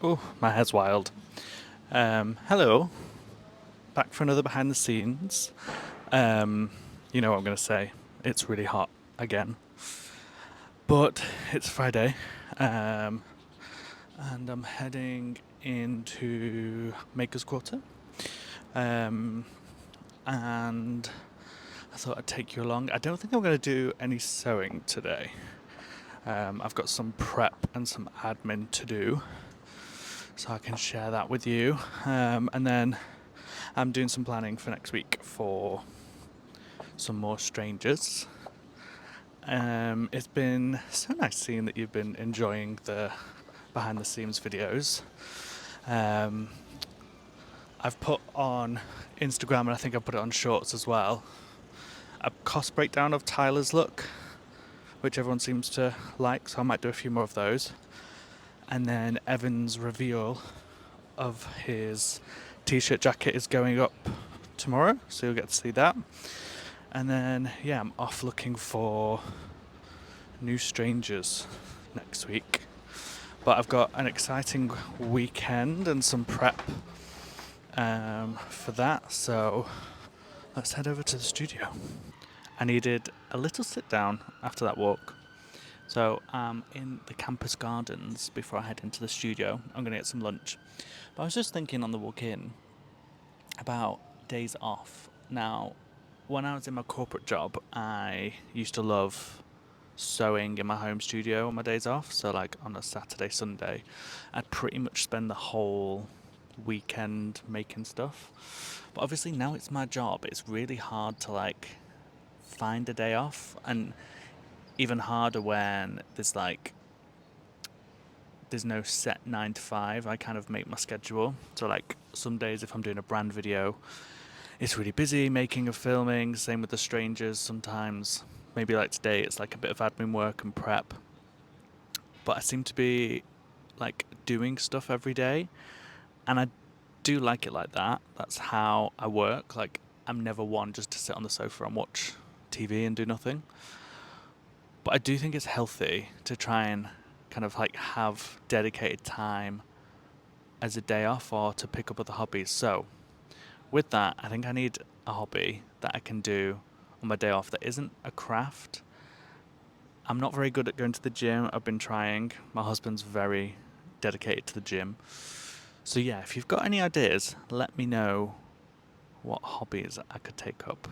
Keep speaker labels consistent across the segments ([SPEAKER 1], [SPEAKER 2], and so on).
[SPEAKER 1] Oh, my head's wild. Hello, back for another behind the scenes. Um, you know what I'm going to say. It's really hot again. But it's Friday, um, and I'm heading into Maker's Quarter. Um, and I thought I'd take you along. I don't think I'm going to do any sewing today. I've got some prep and some admin to do, so I can share that with you. And then I'm doing some planning for next week for some more strangers. It's been so nice seeing that you've been enjoying the behind the scenes videos. Um, I've put on Instagram, and I think I put it on Shorts as well, a cost breakdown of Tyler's look, which everyone seems to like, so I might do a few more of those. And then Evan's reveal of his t-shirt jacket is going up tomorrow, so you'll get to see that. And then, yeah, I'm off looking for new strangers next week. But I've got an exciting weekend and some prep for that, so let's head over to the studio. I needed a little sit down after that walk. So I'm in the campus gardens before I head into the studio. I'm going to get some lunch. But I was just thinking on the walk in about days off. Now, when I was in my corporate job, I used to love sewing in my home studio on my days off. So, like on a Saturday, Sunday, I'd pretty much spend the whole weekend making stuff. But obviously, now it's my job. It's really hard to like find a day off, and even harder when there's no set 9 to 5. I kind of make my schedule. So, like, some days if I'm doing a brand video, it's really busy making and filming. Same with the strangers. Sometimes, maybe like today, it's like a bit of admin work and prep. But I seem to be like doing stuff every day, and I do like it like that. That's how I work. Like, I'm never one just to sit on the sofa and watch TV and do nothing. But I do think it's healthy to try and kind of like have dedicated time as a day off or to pick up other hobbies. So, with that, I think I need a hobby that I can do on my day off that isn't a craft. I'm not very good at going to the gym. I've been trying. My husband's very dedicated to the gym. So, yeah, if you've got any ideas, let me know what hobbies I could take up.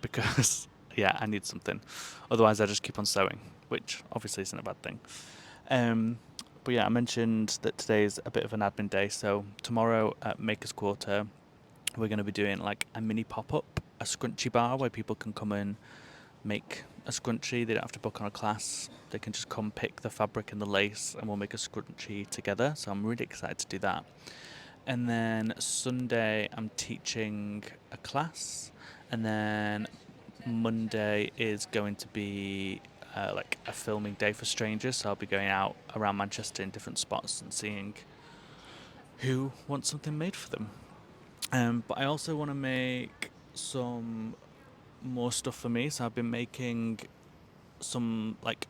[SPEAKER 1] Because, yeah, I need something. Otherwise, I just keep on sewing, which obviously isn't a bad thing. Um, but yeah, I mentioned that today's a bit of an admin day. So tomorrow at Maker's Quarter, we're going to be doing like a mini pop up, a scrunchie bar where people can come and make a scrunchie. They don't have to book on a class. They can just come pick the fabric and the lace, and we'll make a scrunchie together. So I'm really excited to do that. And then Sunday, I'm teaching a class, and then Monday is going to be like a filming day for strangers. So I'll be going out around Manchester in different spots and seeing who wants something made for them. But I also want to make some more stuff for me. So I've been making some like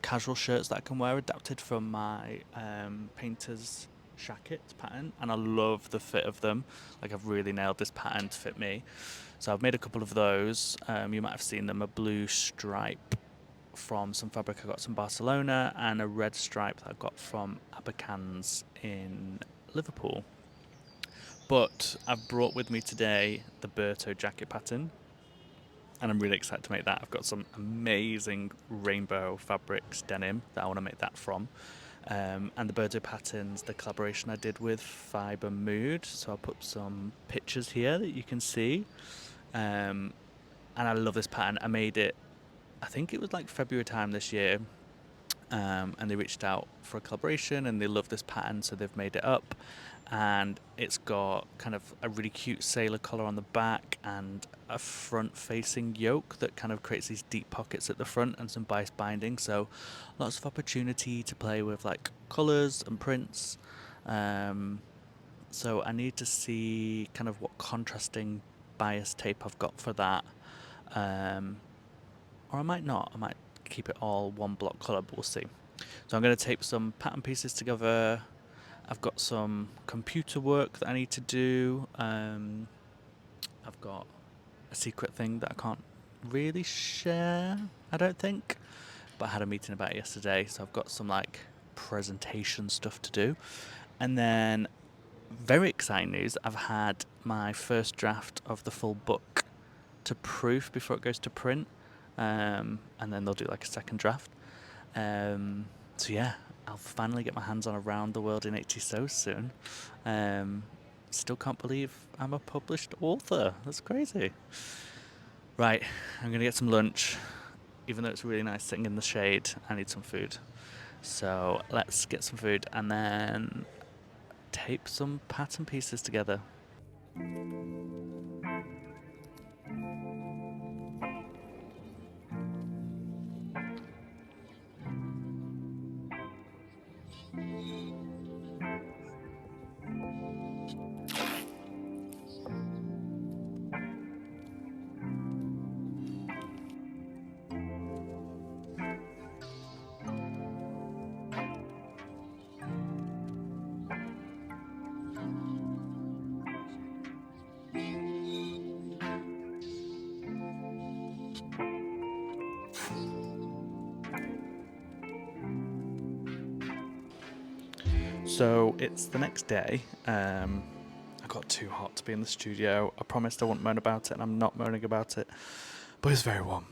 [SPEAKER 1] casual shirts that I can wear, adapted from my painter's jacket pattern, and I love the fit of them. Like, I've really nailed this pattern to fit me. So I've made a couple of those. You might have seen them, a blue stripe from some fabric I got from Barcelona, and a red stripe that I got from Abercans in Liverpool. But I've brought with me today the Berto jacket pattern, and I'm really excited to make that. I've got some amazing rainbow fabrics denim that I want to make that from. And the Birdo patterns, the collaboration I did with Fiber Mood. So I'll put some pictures here that you can see. And I love this pattern. I made it, I think it was like February time this year. And they reached out for a collaboration, and they love this pattern, so they've made it up. And it's got kind of a really cute sailor collar on the back and a front facing yoke that kind of creates these deep pockets at the front and some bias binding, so lots of opportunity to play with like colors and prints. So I need to see kind of what contrasting bias tape I've got for that. um, or I might not. I might keep it all one block colour, but we'll see. So I'm going to tape some pattern pieces together. I've got some computer work that I need to do. I've got a secret thing that I can't really share, I don't think. But I had a meeting about it yesterday, so I've got some like presentation stuff to do. And then, very exciting news, I've had my first draft of the full book to proof before it goes to print. And then they'll do like a second draft. So yeah, I'll finally get my hands on Around the World in 80 Sews soon. Still can't believe I'm a published author. That's crazy. Right, I'm going to get some lunch. Even though it's really nice sitting in the shade, I need some food. So let's get some food and then tape some pattern pieces together. So it's the next day. I got too hot to be in the studio. I promised I wouldn't moan about it, and I'm not moaning about it. But it's very warm.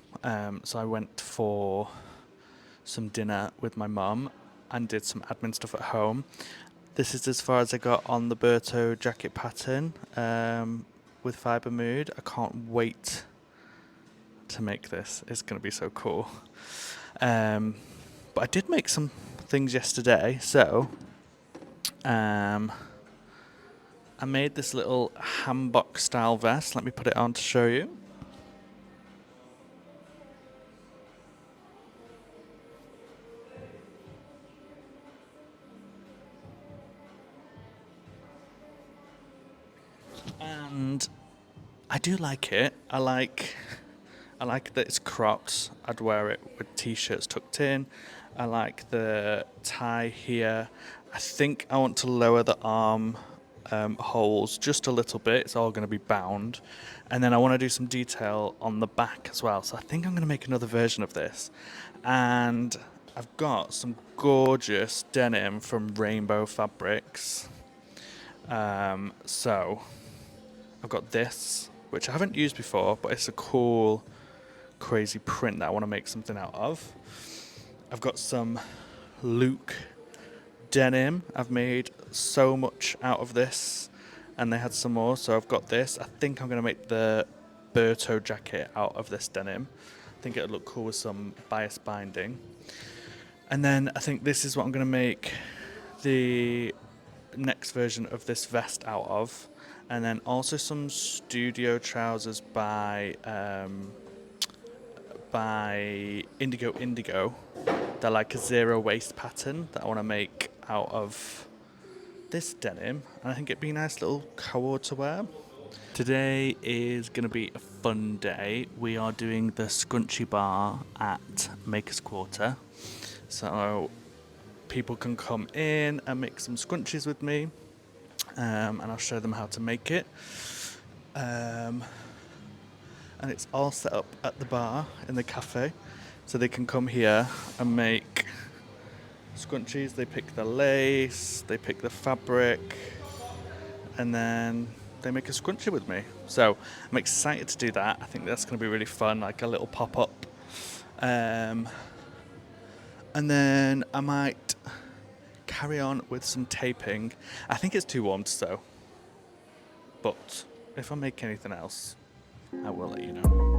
[SPEAKER 1] So I went for some dinner with my mum and did some admin stuff at home. This is as far as I got on the Berto jacket pattern with Fibre Mood. I can't wait to make this. It's going to be so cool. But I did make some things yesterday. So I made this little hanbok style vest. Let me put it on to show you. And I do like it. I like that it's cropped. I'd wear it with t-shirts tucked in. I like the tie here. I think I want to lower the arm holes just a little bit. It's all going to be bound. And then I want to do some detail on the back as well. So I think I'm going to make another version of this. And I've got some gorgeous denim from Rainbow Fabrics. So I've got this, which I haven't used before, but it's a cool, crazy print that I want to make something out of. I've got some Luke denim. I've made so much out of this, and they had some more, so I've got this. I think I'm going to make the Berto jacket out of this denim. I think it'll look cool with some bias binding. And then I think this is what I'm going to make the next version of this vest out of. And then also some studio trousers by Indigo. They're like a zero waist pattern that I want to make out of this denim. And I think it'd be a nice little cord to wear. Today is going to be a fun day. We are doing the scrunchie bar at Maker's Quarter. So people can come in and make some scrunchies with me. And I'll show them how to make it. And it's all set up at the bar in the cafe. So they can come here and make scrunchies. They pick the lace, they pick the fabric, and then they make a scrunchie with me. So I'm excited to do that. I think that's going to be really fun, like a little pop-up. And then I might carry on with some taping. I think it's too warm to sew, but if I make anything else, I will let you know.